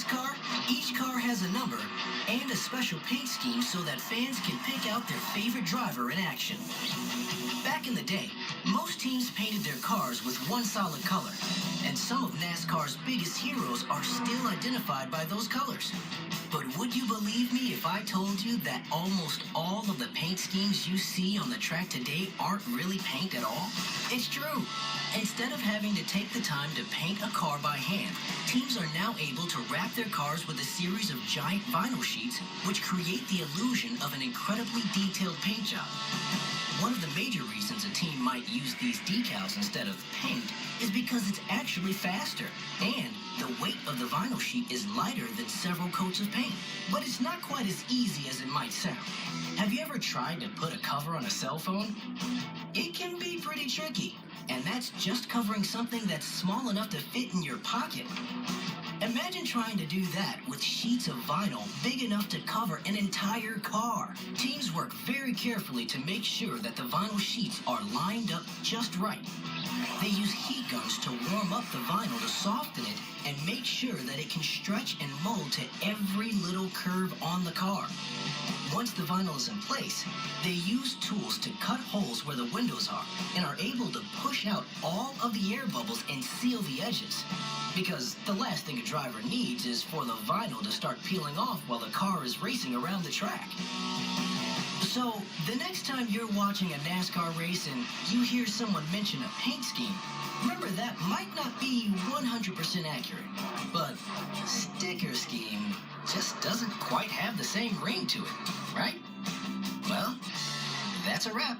NASCAR, each car has a number and a special paint scheme so that fans can pick out their favorite driver in action. Back in the day, most teams painted their cars with one solid color, and some of NASCAR's biggest heroes are still identified by those colors. But would you believe me if I told you that almost all of the paint schemes you see on the track today aren't really paint at all? It's true. Instead of having to take the time to paint a car by hand, teams are now able to wrap their cars with a series of giant vinyl sheets, which create the illusion of an incredibly detailed paint job. One of the major reasons a team might use these decals instead of paint is because it's actually faster, and the weight of the vinyl sheet is lighter than several coats of paint. But it's not quite as easy as it might sound. Have you ever tried to put a cover on a cell phone? It can be pretty tricky, and that's just covering something that's small enough to fit in your pocket. Imagine trying to do that with sheets of vinyl big enough to cover an entire car. Teams work very carefully to make sure that the vinyl sheets are lined up just right. They use heat guns to warm up the vinyl to soften it and make sure that it can stretch and mold to every little curve on the car. Once the vinyl is in place, they use tools to cut holes where the windows are and are able to push out all of the air bubbles and seal the edges. Because the last thing a driver needs is for the vinyl to start peeling off while the car is racing around the track. So, the next time you're watching a NASCAR race and you hear someone mention a paint scheme, remember that might not be 100% accurate, but sticker scheme just doesn't quite have the same ring to it, right? Well, that's a wrap.